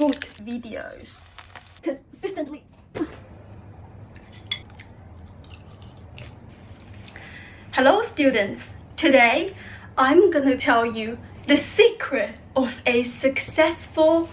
good videos consistently. Hello students, today I'm gonna tell you the secret of a successful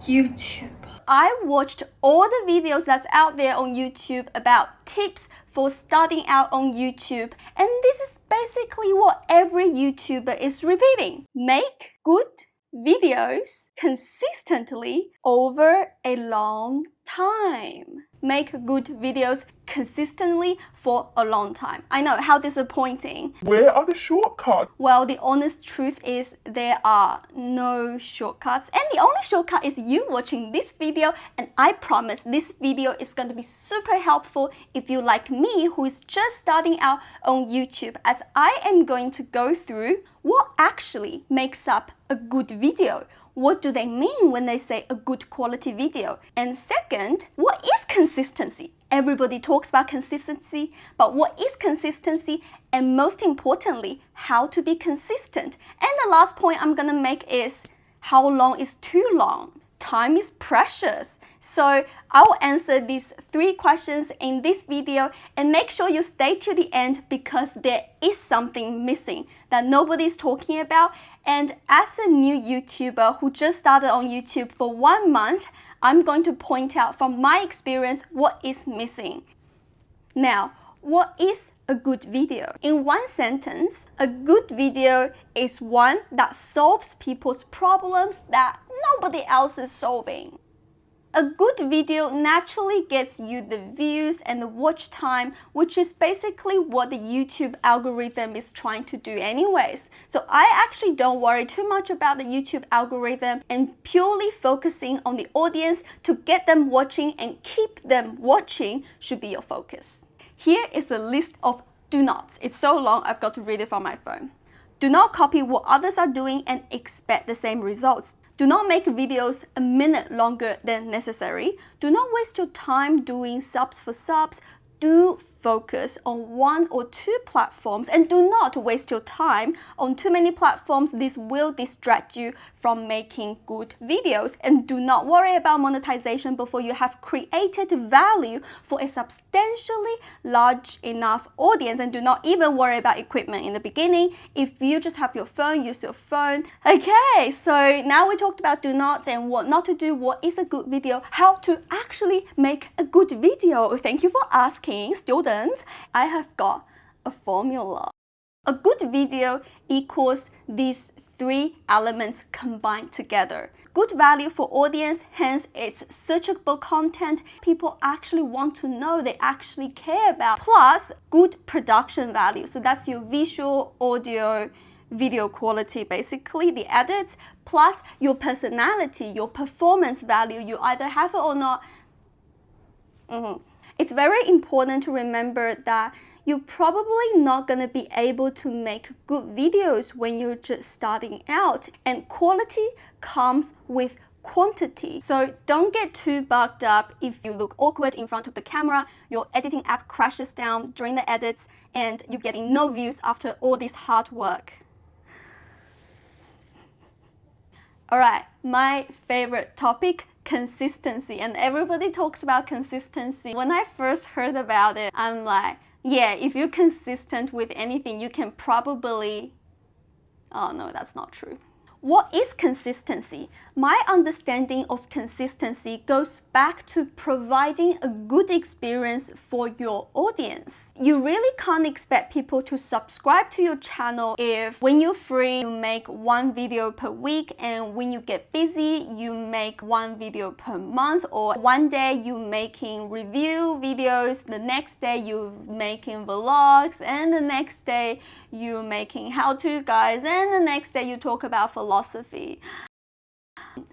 YouTube. I watched all the videos that's out there on YouTube about tips for starting out on YouTube, and this is basically what every YouTuber is repeating. Make good videos consistently over a long time. Make good videos consistently for a long time. I know, how disappointing. Where are the shortcuts? Well, the honest truth is there are no shortcuts, and the only shortcut is you watching this video, and I promise this video is going to be super helpful if you like me, who is just starting out on YouTube, as I am going to go through what actually makes up a good video. What do they mean when they say a good quality video? And second, what is consistency? Everybody talks about consistency, but what is consistency? And most importantly, how to be consistent. And the last point I'm gonna make is, how long is too long? Time is precious. So I will answer these 3 questions in this video, and make sure you stay to the end because there is something missing that nobody's talking about. And as a new YouTuber who just started on YouTube for 1 month, I'm going to point out from my experience what is missing. Now, what is a good video? In one sentence, a good video is one that solves people's problems that nobody else is solving. A good video naturally gets you the views and the watch time, which is basically what the YouTube algorithm is trying to do anyways. So I actually don't worry too much about the YouTube algorithm, and purely focusing on the audience to get them watching and keep them watching should be your focus. Here is a list of do nots. It's so long, I've got to read it from my phone. Do not copy what others are doing and expect the same results. Do not make videos a minute longer than necessary. Do not waste your time doing subs for subs. Do focus on 1 or 2 platforms, and do not waste your time on too many platforms. This will distract you from making good videos. And do not worry about monetization before you have created value for a substantially large enough audience. And do not even worry about equipment in the beginning. If you just have your phone, use your phone. Okay, so now we talked about do nots and what not to do, what is a good video, how to actually make a good video. Thank you for asking, students. I have got a formula. A good video equals these 3 elements combined together. Good value for audience, hence it's searchable content people actually want to know, they actually care about. Plus, good production value. So that's your visual, audio, video quality, basically the edits, plus your personality, your performance value. You either have it or not. It's very important to remember that you're probably not going to be able to make good videos when you're just starting out, and quality comes with quantity. So don't get too bugged up if you look awkward in front of the camera, your editing app crashes down during the edits, and you're getting no views after all this hard work. Alright, my favorite topic, consistency. And everybody talks about consistency. When I first heard about it, I'm like, yeah, if you're consistent with anything, you can probably... Oh no, that's not true. What is consistency? My understanding of consistency goes back to providing a good experience for your audience. You really can't expect people to subscribe to your channel if when you're free you make 1 video per week, and when you get busy you make 1 video per month, or one day you're making review videos, the next day you're making vlogs, and the next day you're making how-to guides, and the next day you talk about philosophy.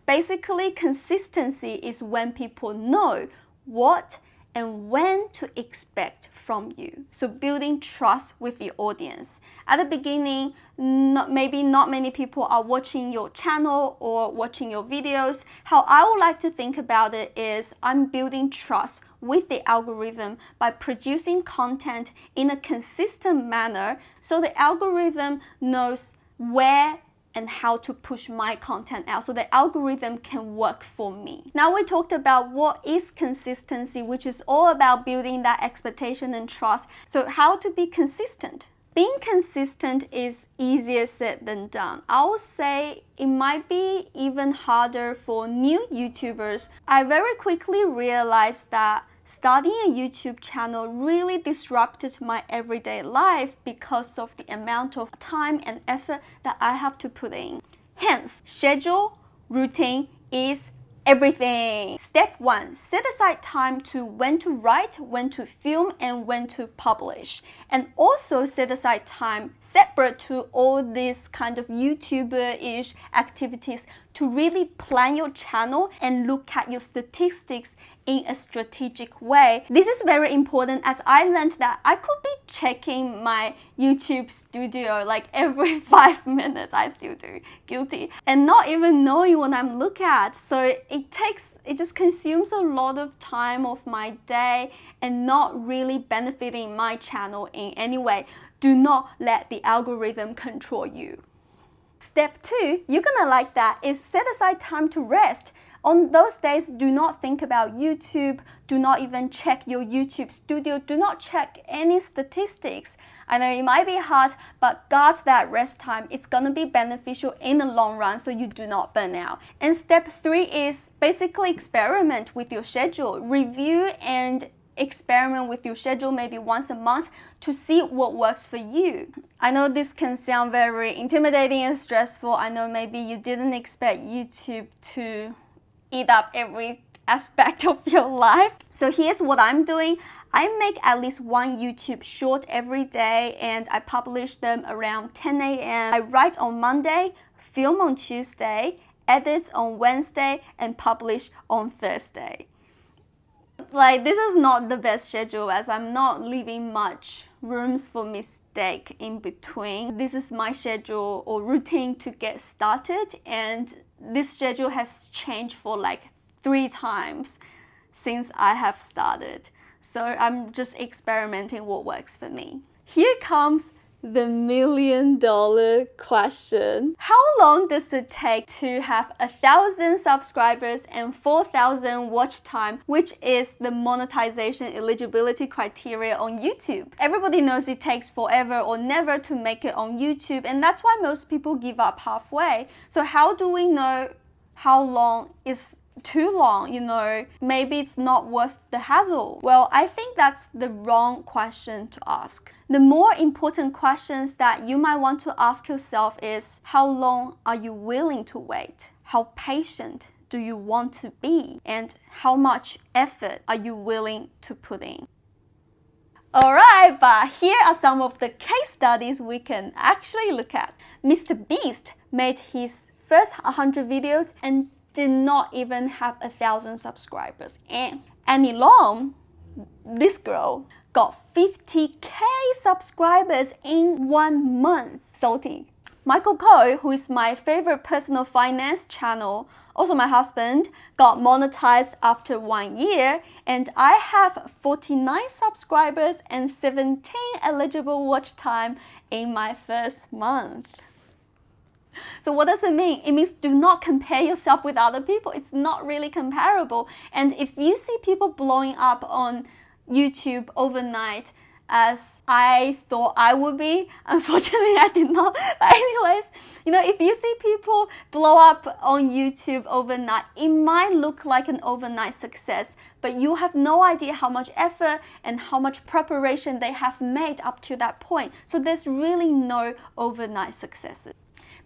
Basically, consistency is when people know what and when to expect from you. So building trust with the audience. At the beginning, maybe not many people are watching your channel or watching your videos. How I would like to think about it is I'm building trust with the algorithm by producing content in a consistent manner, so the algorithm knows where and how to push my content out so the algorithm can work for me. Now we talked about what is consistency, which is all about building that expectation and trust. So how to be consistent? Being consistent is easier said than done. I would say it might be even harder for new YouTubers. I very quickly realized that starting a YouTube channel really disrupted my everyday life because of the amount of time and effort that I have to put in. Hence, schedule, routine is everything. Step 1, set aside time to when to write, when to film, and when to publish. And also set aside time separate to all these kind of YouTuber-ish activities to really plan your channel and look at your statistics in a strategic way. This is very important, as I learned that I could be checking my YouTube studio like every 5 minutes. I still do, guilty, and not even knowing what I'm looking at. So it just consumes a lot of time of my day and not really benefiting my channel in any way. Do not let the algorithm control you. Step 2, you're gonna like that, is set aside time to rest. On those days, do not think about YouTube, do not even check your YouTube studio, do not check any statistics. I know it might be hard, but guard that rest time. It's gonna be beneficial in the long run so you do not burn out. And step 3 is basically experiment with your schedule. Review and experiment with your schedule maybe once a month to see what works for you. I know this can sound very intimidating and stressful. I know maybe you didn't expect YouTube to eat up every aspect of your life. So here's what I'm doing. I make at least one YouTube short every day and I publish them around 10 a.m. I write on Monday, film on Tuesday, edit on Wednesday, and publish on Thursday. Like, this is not the best schedule as I'm not leaving much rooms for mistake in between. This is my schedule or routine to get started, and this schedule has changed for like 3 times since I have started. So I'm just experimenting what works for me. Here comes the $1 million question. How long does it take to have 1,000 subscribers and 4,000 watch time, which is the monetization eligibility criteria on YouTube? Everybody knows it takes forever or never to make it on YouTube, and that's why most people give up halfway. So how do we know how long is too long? You know, maybe it's not worth the hassle. Well, I think that's the wrong question to ask. The more important questions that you might want to ask yourself is, how long are you willing to wait? How patient do you want to be? And how much effort are you willing to put in? Alright, but here are some of the case studies we can actually look at. Mr. Beast made his first 100 videos and did not even have 1,000 subscribers. And Annie Long, this girl, got 50k subscribers in 1 month. Salty. Michael Koh, who is my favorite personal finance channel, also my husband, got monetized after 1 year, and I have 49 subscribers and 17 eligible watch time in my first month. So what does it mean? It means do not compare yourself with other people. It's not really comparable. And if you see people blowing up on YouTube overnight, as I thought I would be, unfortunately I did not. But anyways, you know, if you see people blow up on YouTube overnight, it might look like an overnight success, but you have no idea how much effort and how much preparation they have made up to that point. So there's really no overnight successes.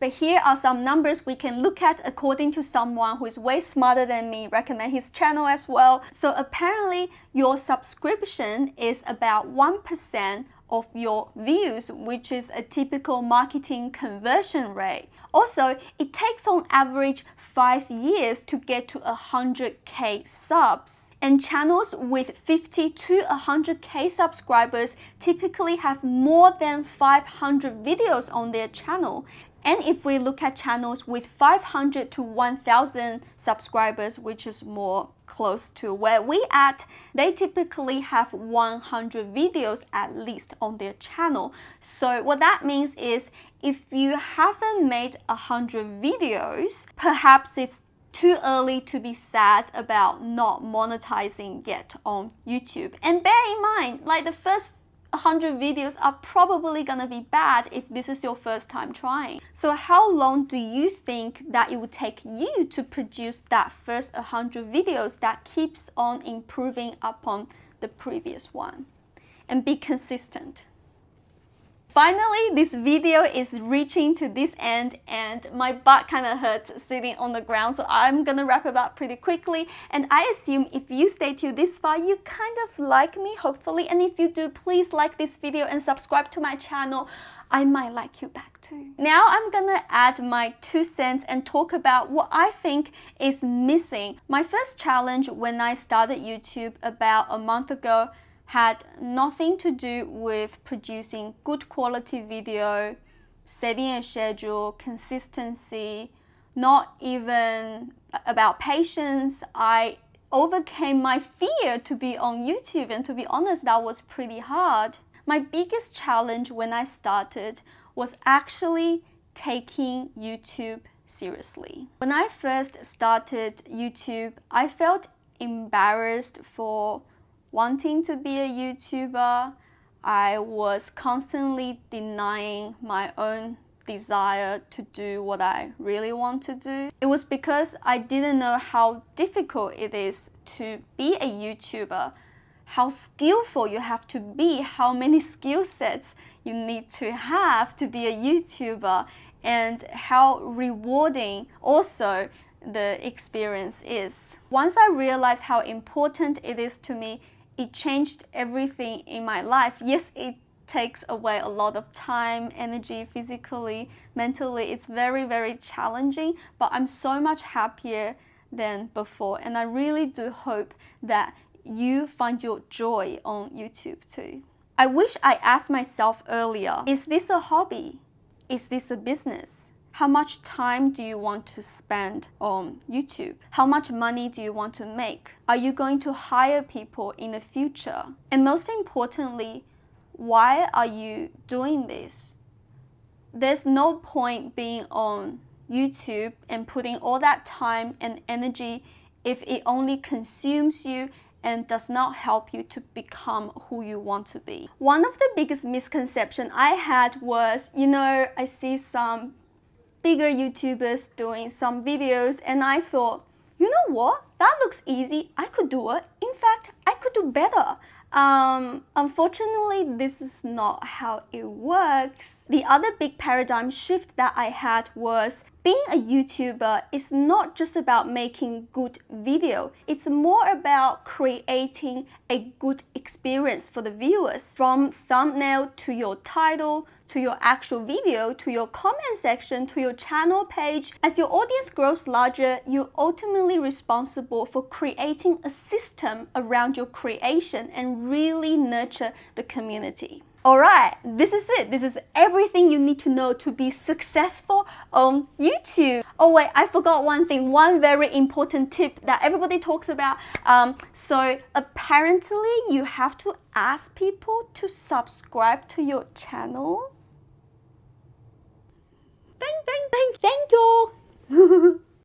But here are some numbers we can look at according to someone who is way smarter than me, recommend his channel as well. So apparently your subscription is about 1% of your views, which is a typical marketing conversion rate. Also, it takes on average 5 years to get to 100k subs. And channels with 50 to 100k subscribers typically have more than 500 videos on their channel. And if we look at channels with 500 to 1000 subscribers, which is more close to where we at, they typically have 100 videos at least on their channel. So what that means is if you haven't made 100 videos, perhaps it's too early to be sad about not monetizing yet on YouTube. And bear in mind, like the first 100 videos are probably gonna be bad if this is your first time trying. So how long do you think that it would take you to produce that first 100 videos that keeps on improving upon the previous one? And be consistent. Finally, this video is reaching to this end and my butt kind of hurts sitting on the ground, so I'm gonna wrap it up pretty quickly. And I assume if you stay till this far, you kind of like me, hopefully. And if you do, please like this video and subscribe to my channel. I might like you back too. Now I'm gonna add my 2 cents and talk about what I think is missing. My first challenge when I started YouTube about a month ago had nothing to do with producing good quality video, setting a schedule, consistency, not even about patience. I overcame my fear to be on YouTube, and to be honest, that was pretty hard. My biggest challenge when I started was actually taking YouTube seriously. When I first started YouTube, I felt embarrassed for wanting to be a YouTuber. I was constantly denying my own desire to do what I really want to do. It was because I didn't know how difficult it is to be a YouTuber, how skillful you have to be, how many skill sets you need to have to be a YouTuber, and how rewarding also the experience is. Once I realized how important it is to me, it changed everything in my life. Yes, it takes away a lot of time, energy, physically, mentally. It's very, very challenging, but I'm so much happier than before. And I really do hope that you find your joy on YouTube too. I wish I asked myself earlier, is this a hobby? Is this a business? How much time do you want to spend on YouTube? How much money do you want to make? Are you going to hire people in the future? And most importantly, why are you doing this? There's no point being on YouTube and putting all that time and energy if it only consumes you and does not help you to become who you want to be. One of the biggest misconceptions I had was, I see some bigger YouTubers doing some videos and I thought, you know what? That looks easy. I could do it. In fact, I could do better. Unfortunately, this is not how it works. The other big paradigm shift that I had was being a YouTuber is not just about making good video. It's more about creating a good experience for the viewers. From thumbnail to your title, to your actual video, to your comment section, to your channel page. As your audience grows larger, you're ultimately responsible for creating a system around your creation and really nurture the community. Alright, this is it. This is everything you need to know to be successful on YouTube. Oh wait, I forgot one thing, one very important tip that everybody talks about. So apparently you have to ask people to subscribe to your channel. Thank you.